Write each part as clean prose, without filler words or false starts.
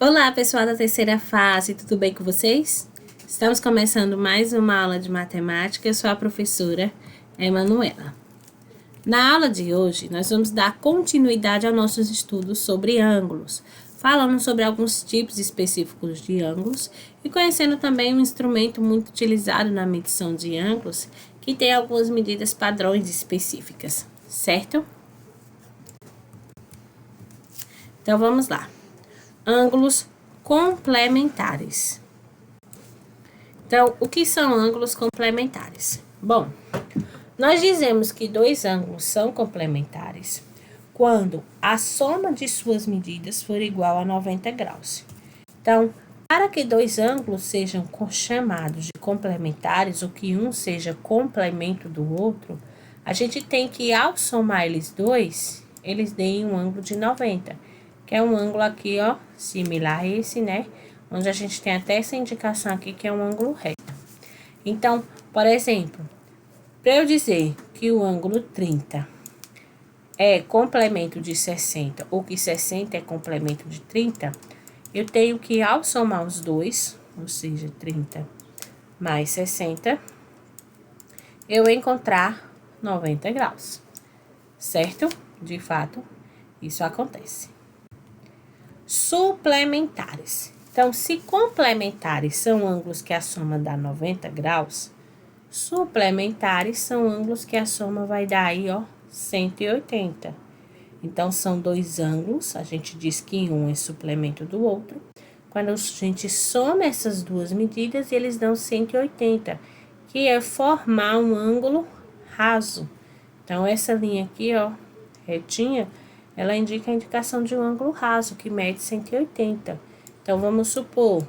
Olá, pessoal da terceira fase, tudo bem com vocês? Estamos começando mais uma aula de matemática. Eu sou a professora Emanuela. Na aula de hoje, nós vamos dar continuidade aos nossos estudos sobre ângulos, falando sobre alguns tipos específicos de ângulos e conhecendo também um instrumento muito utilizado na medição de ângulos, que tem algumas medidas padrões específicas, certo? Então, vamos lá. Ângulos complementares. Então, o que são ângulos complementares? Bom, nós dizemos que dois ângulos são complementares quando a soma de suas medidas for igual a 90 graus. Então, para que dois ângulos sejam chamados de complementares, ou que um seja complemento do outro, a gente tem que, ao somar eles dois, eles deem um ângulo de 90, que é um ângulo aqui, ó, similar a esse, né? Onde a gente tem até essa indicação aqui, que é um ângulo reto. Então, por exemplo, para eu dizer que o ângulo 30 é complemento de 60, ou que 60 é complemento de 30, eu tenho que, ao somar os dois, ou seja, 30 mais 60, eu encontrar 90 graus, certo? De fato, isso acontece. Suplementares. Então, se complementares são ângulos que a soma dá 90 graus, suplementares são ângulos que a soma vai dar aí, ó, 180. Então, são dois ângulos, a gente diz que um é suplemento do outro. Quando a gente soma essas duas medidas, eles dão 180, que é formar um ângulo raso. Então, essa linha aqui, ó, retinha, ela indica a indicação de um ângulo raso, que mede 180. Então, vamos supor,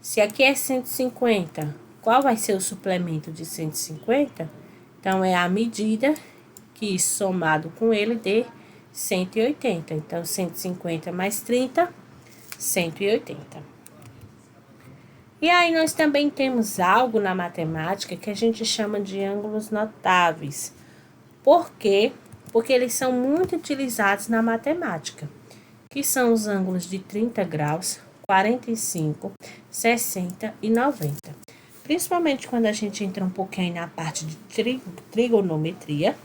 se aqui é 150, qual vai ser o suplemento de 150? Então, é a medida que, somado com ele, dê 180. Então, 150 mais 30, 180. E aí, nós também temos algo na matemática que a gente chama de ângulos notáveis. Por quê? Porque eles são muito utilizados na matemática, que são os ângulos de 30 graus, 45, 60 e 90. Principalmente quando a gente entra um pouquinho na parte de trigonometria,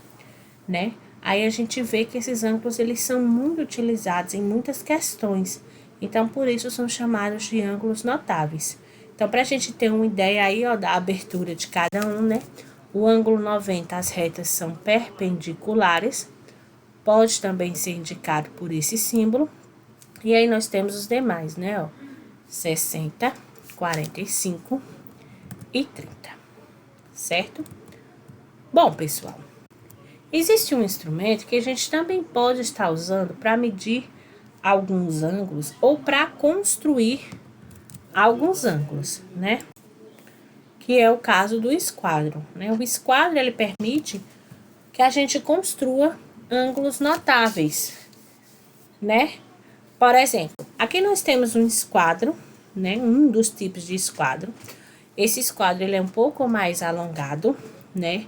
né? Aí a gente vê que esses ângulos, eles são muito utilizados em muitas questões. Então, por isso, são chamados de ângulos notáveis. Então, para a gente ter uma ideia aí, ó, da abertura de cada um, né? O ângulo 90, as retas são perpendiculares. Pode também ser indicado por esse símbolo. E aí, nós temos os demais, né? Ó, 60, 45 e 30. Certo? Bom, pessoal, existe um instrumento que a gente também pode estar usando para medir alguns ângulos ou para construir alguns ângulos, né? Que é o caso do esquadro, né? O esquadro, ele permite que a gente construa ângulos notáveis, né? Por exemplo, aqui nós temos um esquadro, né? Um dos tipos de esquadro. Esse esquadro, ele é um pouco mais alongado, né?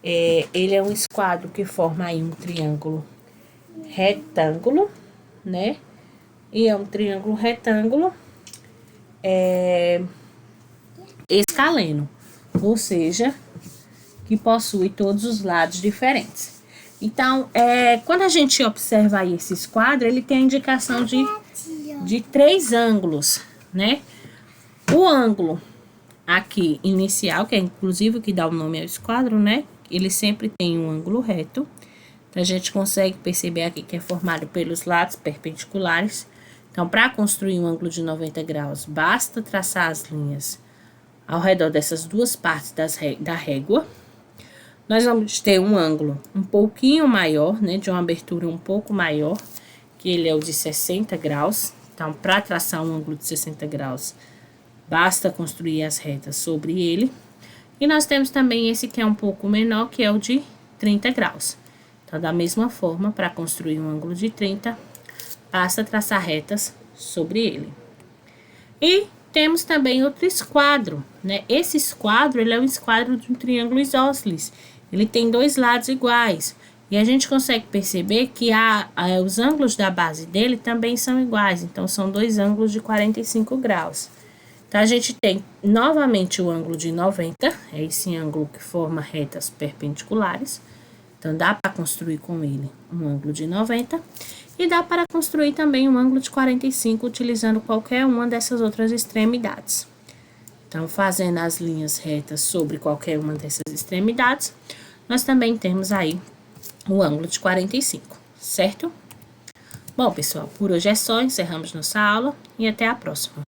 Ele é um esquadro que forma aí um triângulo retângulo, né? E é um triângulo retângulo escaleno, ou seja, que possui todos os lados diferentes. Então, quando a gente observa aí esse esquadro, ele tem a indicação de três ângulos, né? O ângulo aqui inicial, que é inclusive o que dá o nome ao esquadro, né? Ele sempre tem um ângulo reto. Então, a gente consegue perceber aqui que é formado pelos lados perpendiculares. Então, para construir um ângulo de 90 graus, basta traçar as linhas ao redor dessas duas partes da régua. Nós vamos ter um ângulo um pouquinho maior, né, de uma abertura um pouco maior, que ele é o de 60 graus. Então, para traçar um ângulo de 60 graus, basta construir as retas sobre ele. E nós temos também esse que é um pouco menor, que é o de 30 graus. Então, da mesma forma, para construir um ângulo de 30, basta traçar retas sobre ele. E temos também outro esquadro, né? Esse esquadro, ele é um esquadro de um triângulo isósceles. Ele tem dois lados iguais. E a gente consegue perceber que os ângulos da base dele também são iguais. Então, são dois ângulos de 45 graus. Então, a gente tem novamente o ângulo de 90, é esse ângulo que forma retas perpendiculares. Então, dá para construir com ele um ângulo de 90 e dá para construir também um ângulo de 45 utilizando qualquer uma dessas outras extremidades. Então, fazendo as linhas retas sobre qualquer uma dessas extremidades, nós também temos aí o ângulo de 45, certo? Bom, pessoal, por hoje é só, encerramos nossa aula e até a próxima.